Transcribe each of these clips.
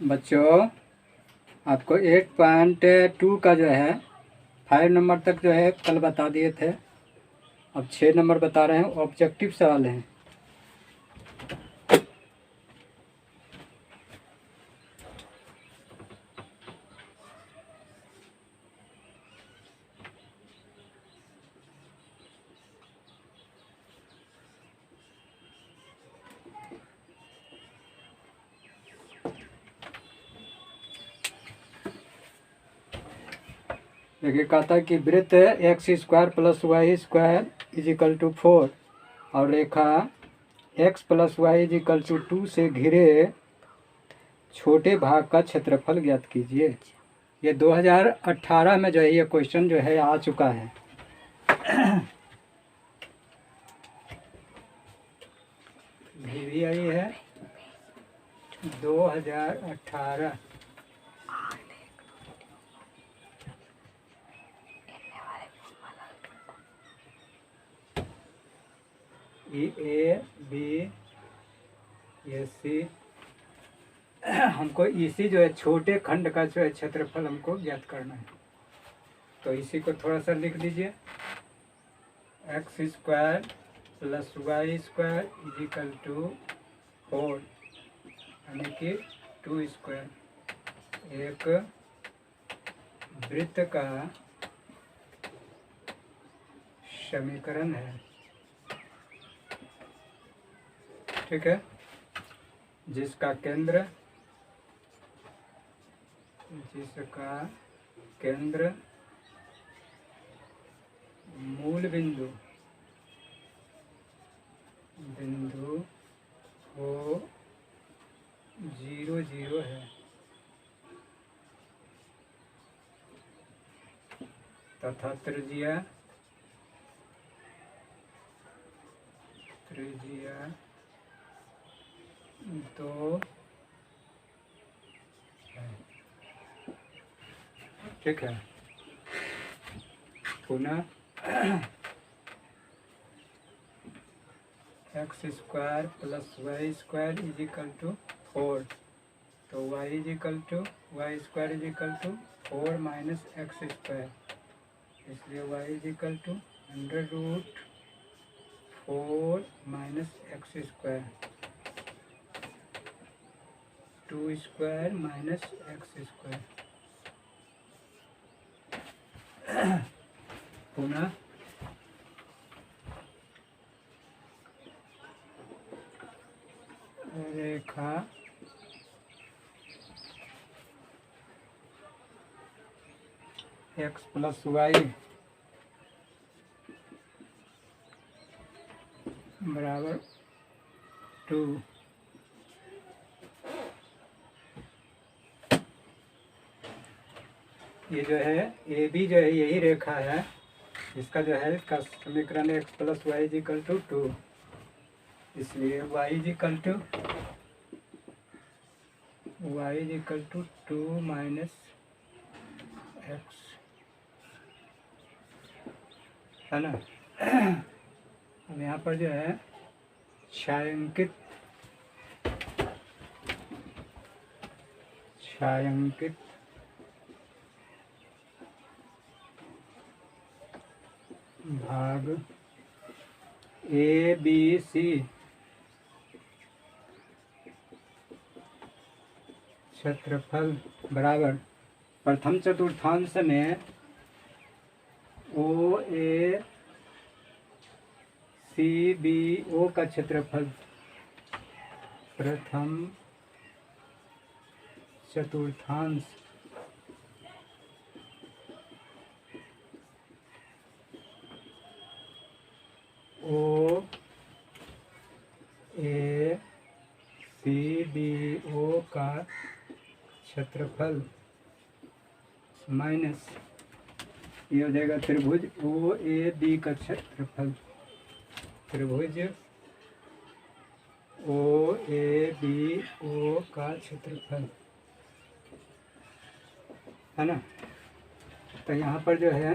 बच्चों, आपको 8.2 का जो है 5 नंबर तक जो है कल बता दिए थे। अब 6 नंबर बता रहे हैं, ऑब्जेक्टिव सवाल हैं। देखिए, कहता है कि वृत्त x² + y² = 4 और रेखा x + y = 2 से घिरे छोटे भाग का क्षेत्रफल ज्ञात कीजिए। ये 2018 में जो है ये क्वेश्चन जो है आ चुका है। भी आई है 2018। EABSC हमको इसी जो है छोटे खंड का जो है क्षेत्रफल हमको ज्ञात करना है। तो इसी को थोड़ा सा लिख लीजिए। x² + y² = 4 यानी कि 2²। एक वृत्त का समीकरण है, ठीक है, जिसका केंद्र मूल बिंदु हो 0, 0 है तथा त्रिज्या 2 है, ठीक है। पुनः x² + y² = 4 तो y² = 4 - x², इसलिए y = √4 - x², 2² - x²। पुनः रेखा x + y = 2। ये जो है AB जो है यही रेखा है, इसका जो है इसका समीकरण x + y = 2, इसलिए y = 2 - x, है ना। अब यहाँ पर जो है छायांकित भाग ABC क्षेत्रफल बराबर प्रथम चतुर्थांश में OACBO का क्षेत्रफल प्रथम चतुर्थांश OACBO का क्षेत्रफल माइनस ये हो जाएगा त्रिभुज OAB का क्षेत्रफल, त्रिभुज OABO का क्षेत्रफल, है ना। तो यहाँ पर जो है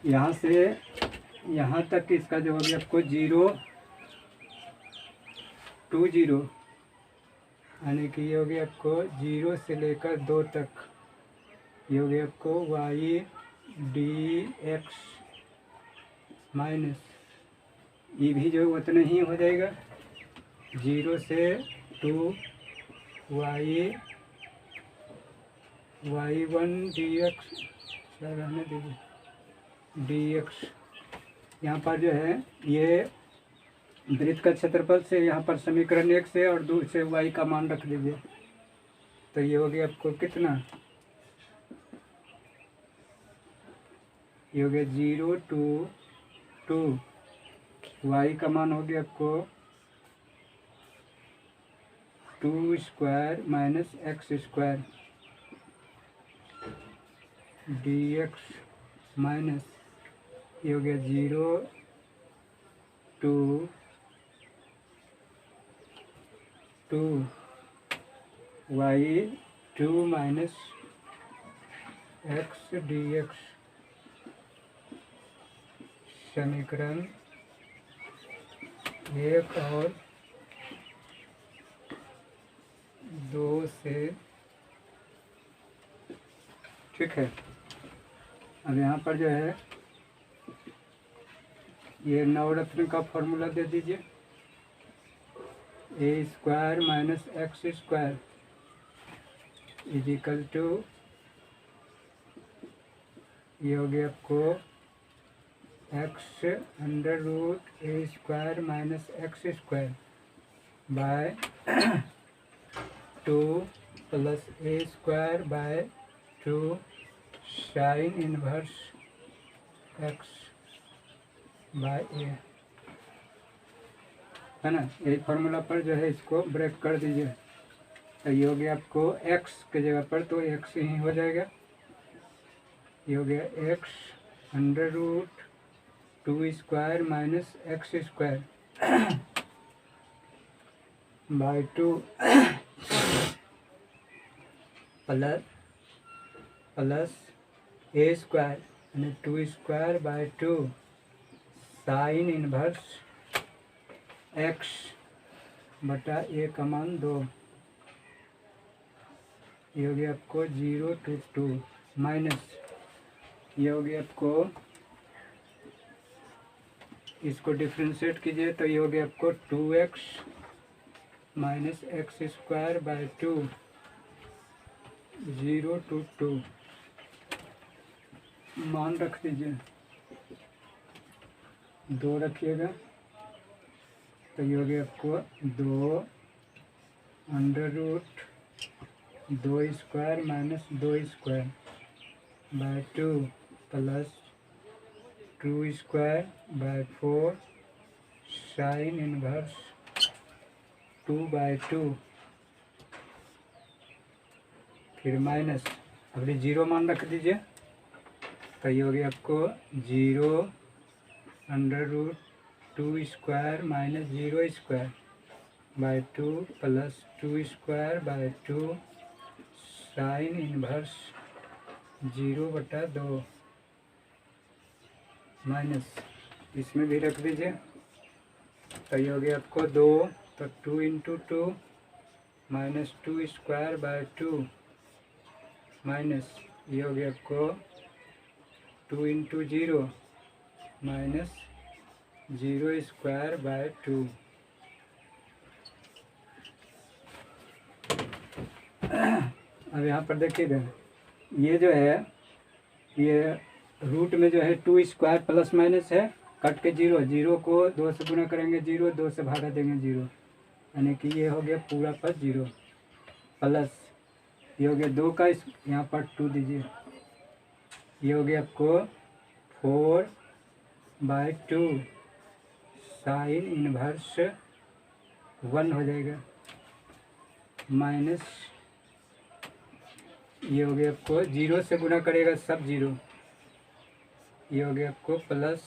यहाँ से यहाँ तक इसका जो हो गया आपको 0, 2, 0 यानी कि ये हो गया आपको 0 से लेकर 2 तक। ये हो गया आपको वाई डी एक्स माइनस ये भी जो उतना ही हो जाएगा 0 से 2 वाई वन डी एक्स रहने दीजिए डी एक्स। यहाँ पर जो है ये वृत्त का क्षेत्रफल से यहाँ पर समीकरण 1 से और 2 से y का मान रख दीजिए। तो ये हो गया आपको कितना, ये हो गया 0 to 2 y का मान हो गया आपको 2 square minus X square D x minus ये हो गया 0 to 2 y 2 minus x D x. समीकरण 1 और 2 से, ठीक है। अब यहाँ पर जो है ये नवरत्न का फॉर्मूला दे दीजिए, A square minus X square is equal to ये हो गया आपको X under root A square minus X square by 2 plus A square by 2 sine inverse X by A, है ना। यही फार्मूला पर जो है इसको ब्रेक कर दीजिए। तो ये हो गया आपको x के जगह पर तो x ही हो जाएगा। ये हो गया x under root 2 square minus X square by 2 plus A square यानी 2 square by 2 sine inverse X बटा ए का मान 2। ये हो गया आपको 0 to 2 माइनस ये हो गया आपको, इसको डिफ्रेंशिएट कीजिए तो ये हो गया आपको 2x minus X square by 2 0 to 2 मान रख दीजिए, 2 रखिएगा। तो ये हो गया आपको 2 under root 2 square minus 2 square by 2 plus 2 square by 4 sine inverse 2 by 2 फिर माइनस अभी 0 मान रख दीजिए। तो ये हो गया आपको 0 under root 2 square minus 0 square by 2 plus 2 square by 2 sine inverse 0 बटा 2 माइनस इसमें भी रख दीजिए। तो ये हो गया आपको 2 तो 2 into 2 minus 2 square by 2 minus ये हो गया आपको 2 इंटू 0 माइनस 0 स्क्वायर बाय 2। अब यहाँ पर देखिएगा ये जो है ये रूट में जो है 2 स्क्वायर प्लस माइनस है, कट के 0 0 को 2 से गुना करेंगे 0 2 से भागा देंगे 0 यानी कि ये हो गया पूरा पर 0 प्लस ये हो गया 2 का यहाँ पर 2 दीजिए। ये हो गया आपको 4 बाय 2 साइन इनवर्स 1 हो जाएगा माइनस ये हो गया आपको 0 से गुना करेगा सब 0। ये हो गया आपको प्लस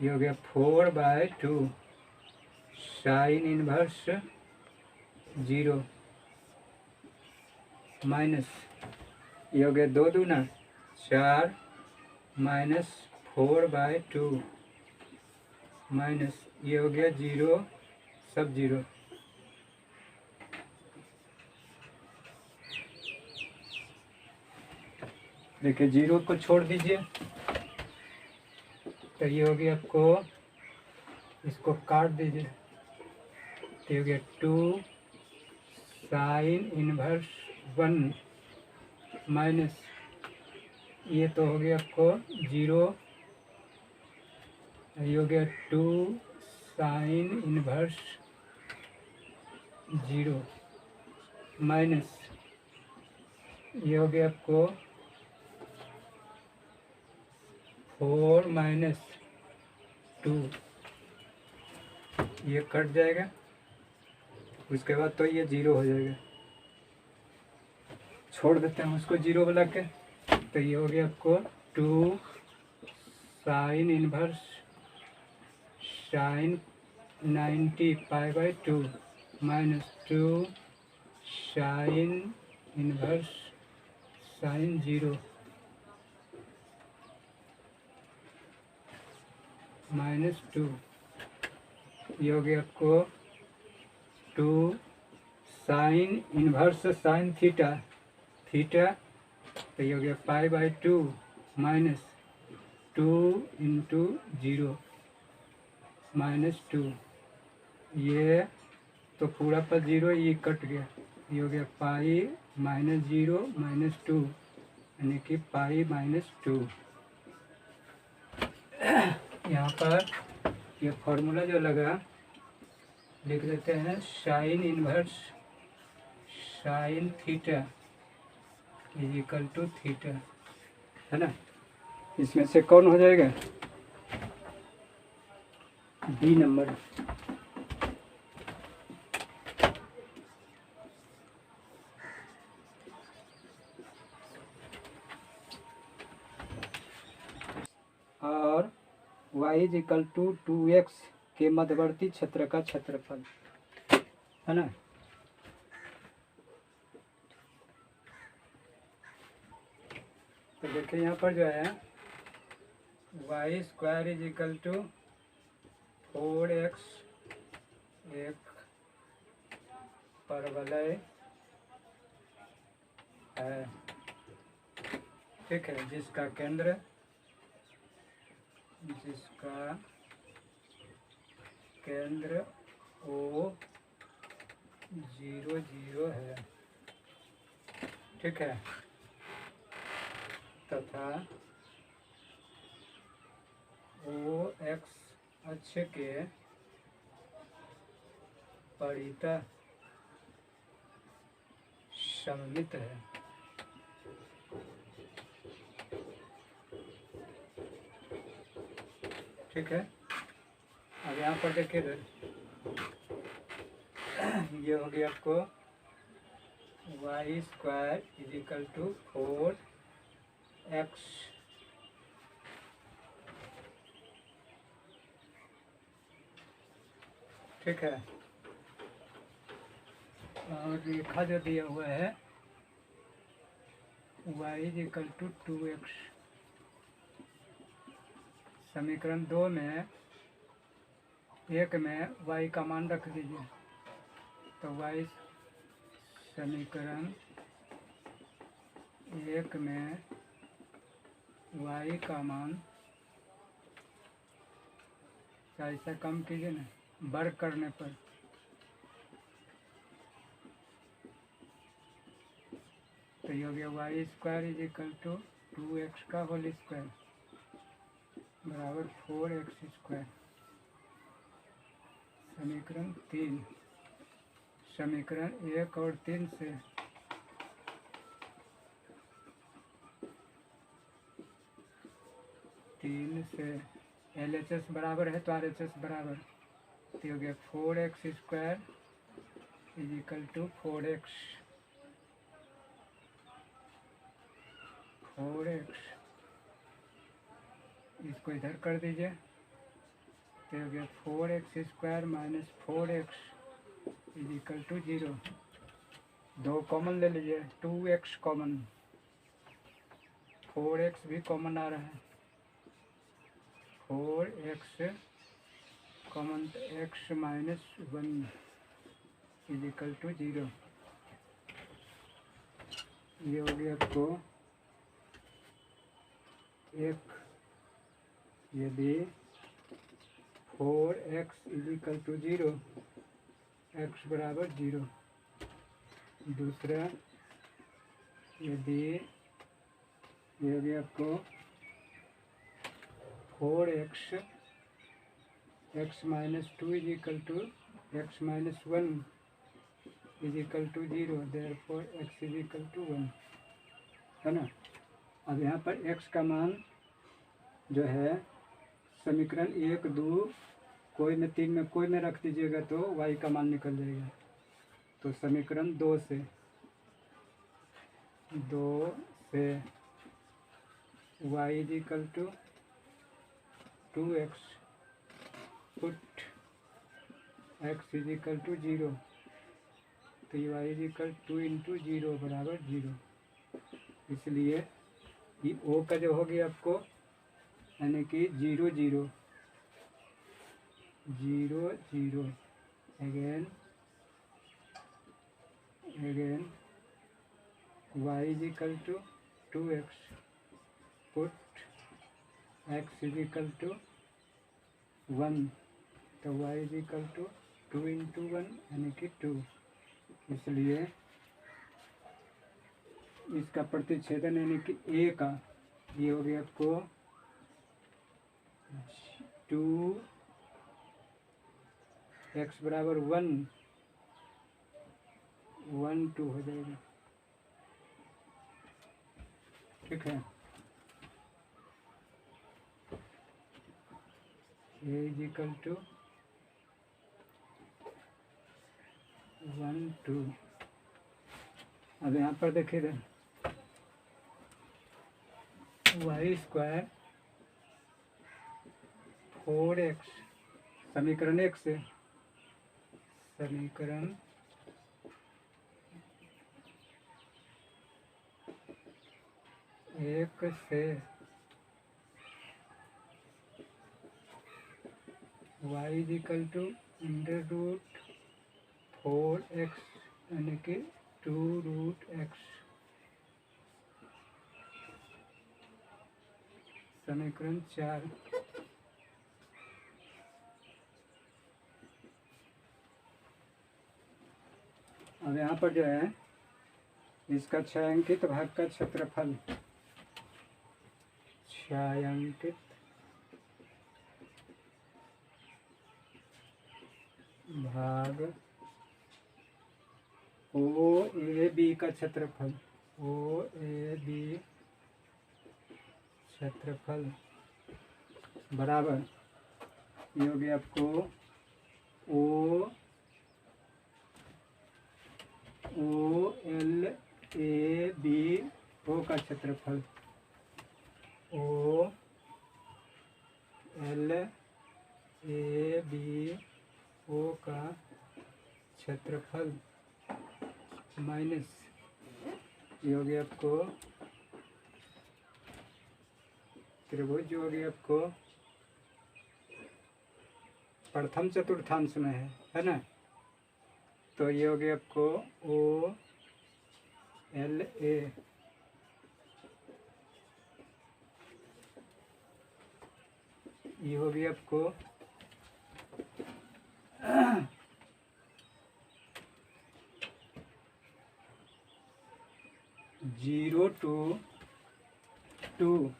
ये हो गया 4 बाय 2 साइन इनवर्स 0 माइनस ये हो गया 2 दूना 4 माइनस 4 बाय 2 माइनस ये हो गया 0 सब 0 देखिए 0 को छोड़ दीजिए, तो ये हो गया आपको, इसको काट दीजिए, तो ये हो गया 2 साइन इनवर्स 1 माइनस, ये तो हो गया आपको 0, ये हो गया 2 साइन इनवर्स 0 माइनस, ये हो गया आपको 4 माइनस 2, ये कट जाएगा, उसके बाद तो ये 0 हो जाएगा, छोड़ देते हैं उसको 0 बना के, तो ये हो गया आपको 2 sine inverse sign 90 pi by 2 minus 2 sine inverse sign 0 minus 2, ये हो गया आपको 2 साइन इनवर्स साइन थीटा, तो ये हो गया pi by 2 minus 2 into 0 minus 2, ये तो पूरा पर 0, ये कट गया, ये हो गया पाई माइनस 0 माइनस 2, यानी कि पाई माइनस 2। यहाँ पर ये फॉर्मूला जो लगा लिख देते हैं, sine inverse sine theta is equal to theta, है ना। इसमें से कौन हो जाएगा, बी नंबर। और y is equal to 2x के मध्यवर्ती क्षेत्र का क्षेत्रफल, है ना। तो देखिए यहाँ पर जो है Y square is equal to 4x एक परवलय है, ठीक है, जिसका केंद्र O 0 0 है, ठीक है, तथा O x अक्ष के परितः सममित है, ठीक है। अब यहाँ पर देखिए, ये हो गया आपको Y square is equal to 4x, ठीक है, और रेखा जो दिया हुआ है y is equal to 2x। समीकरण 2 में 1 में y का मान रख दीजिए, तो y समीकरण 1 में y का मान, ऐसा कम कीजिए ना, वर्ग करने पर, तो ये हो गया Y square is equal to 2x का होल स्क्वायर बराबर 4x स्क्वायर। समीकरण 3, समीकरण 1 और 3 से LHS बराबर है तो RHS बराबर, तो हो गया 4x square is equal to 4x, इसको इधर कर दीजिए, तो हो गया 4x square minus 4x is equal to 0। 2 common ले लीजिए, 2x कॉमन, 4x भी कॉमन आ रहा है, 4x कॉमन, तो x minus 1 is equal to 0। ये हो गया आपको एक यदि 4x इजिकल टू 0, x बराबर 0। दूसरा यदि ये हो गया आपको 4x x minus 2 is equal to x minus 1 is equal to 0, therefore x is equal to 1, है ना। अब यहाँ पर x का मान जो है समीकरण 1, 2 कोई में 3 में कोई में रख दीजिएगा तो y का मान निकल जाएगा। तो समीकरण 2 से y is equal to 2x put x is equal to 0, तो y इजिकल 2 इंटू 0 बराबर 0। इसलिए ये ओ का जो हो गया आपको यानी कि 0 0 0 0 again y is equal to 2x put x is equal to 1, तो y इजिकल टू 2 इंटू 1 यानी कि 2। इसलिए इसका प्रतिच्छेदन यानी कि a का ये हो गया आपको 2 x बराबर 1 1 2 हो जाएगा, ठीक है। a is equal to 1 2। अब यहाँ पर देखिए वाई स्क्वायर 4x समीकरण 1 से, समीकरण 1 से y is equal to under root 4x यानी कि 2 रूट x, समीकरण 4। अब यहाँ पर जो है इसका छायांकित भाग का क्षेत्रफल, छायांकित भाग ओ ए बी का क्षेत्रफल, ओ ए बी क्षेत्रफल बराबर ये हो गया आपको O L A B O का क्षेत्रफल, O L A B O का क्षेत्रफल माइनस ये हो गया आपको त्रिभुज जो हो गया आपको प्रथम चतुर्थांश में है ना। तो ये हो गया आपको ओ एल ए ये हो गया आपको 0 2 2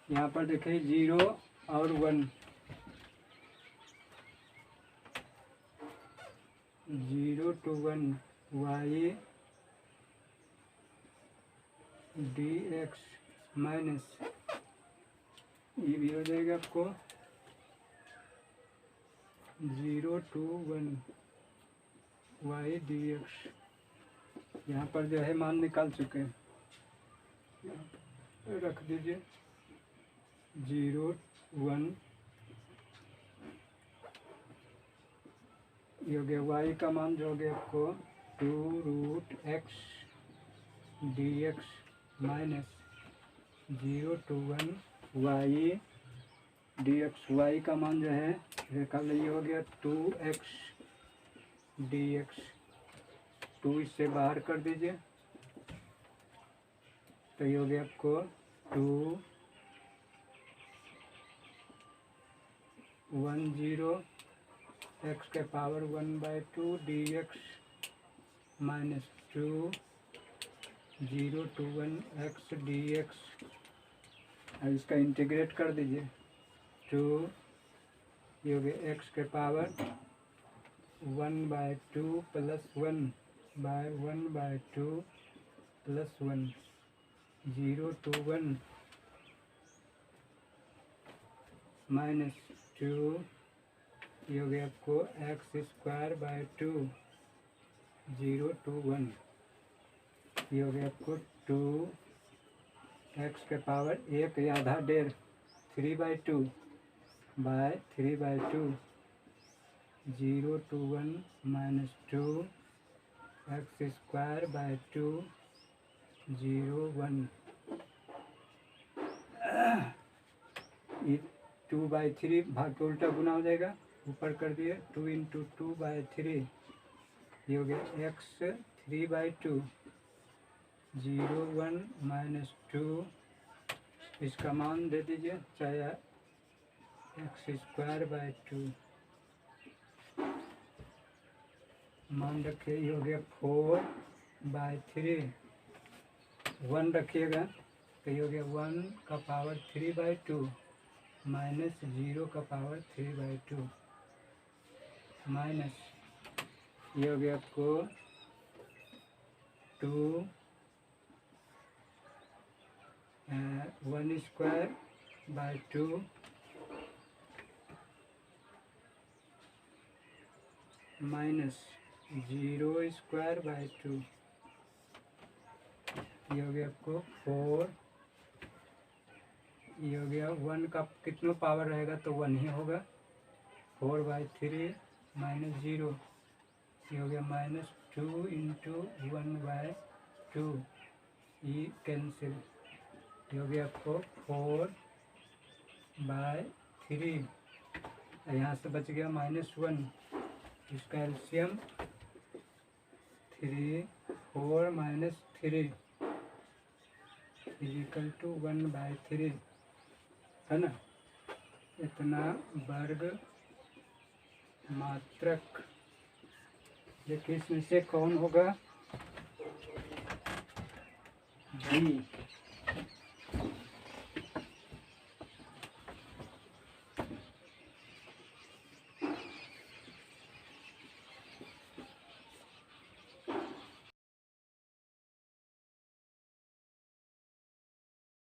यहाँ पर देखिए 0 और 1, 0 to 1 y dx माइनस ये भी हो जाएगा आपको 0 to 1 y dx। यहाँ पर जो है मान निकाल चुके हैं, रख दीजिए 0 1 ये हो गया y का मान जो हो गया आपको 2 root x dx minus 0 to 1 y D X Y का मान जो है निकाल ये हो गया 2x डी एक्स। 2 इससे बाहर कर दीजिए तो ये हो गया आपको 2 10 x के power 1/2 D x minus 2 0 to 1 x D x. अब इसका इंटीग्रेट कर दीजिए 2 ये हो गया x के power 1/2 plus 1/1/2 plus 1 0 to 1 minus 2 ये हो गया आपको x² 2 0 to 1 ये हो गया आपको 2 x के पावर 1 या आधा 1.5 3/2 बाय 3/2 0 to 1 माइनस 2 x² 2 0 1 2/3 भाग के उल्टा गुना हो जाएगा, ऊपर कर दिए 2 × 2/3 ये हो गया x 3/2 0 1 माइनस 2 इसका मान दे दीजिए चाहे x² 2 मान रखिए ये हो गया 4/3 1 रखिएगा तो ये हो गया 1 का पावर 3/2 माइनस 0 का पावर 3/2 माइनस ये हो गया आपको 2 1² 2 माइनस 0² 2 ये हो गया आपको 4 ये हो गया 1 का कितना पावर रहेगा तो 1 ही होगा 4/3 माइनस 0 ये हो गया माइनस 2 × 1/2 ये कैंसिल ये हो गया आपको 4/3 यहाँ से बच गया -1 इसका एलसीएम 3 4 - 3 = 1/3 है ना। इतना वर्ग मात्रक देखिए इसमें से कौन होगा, बी।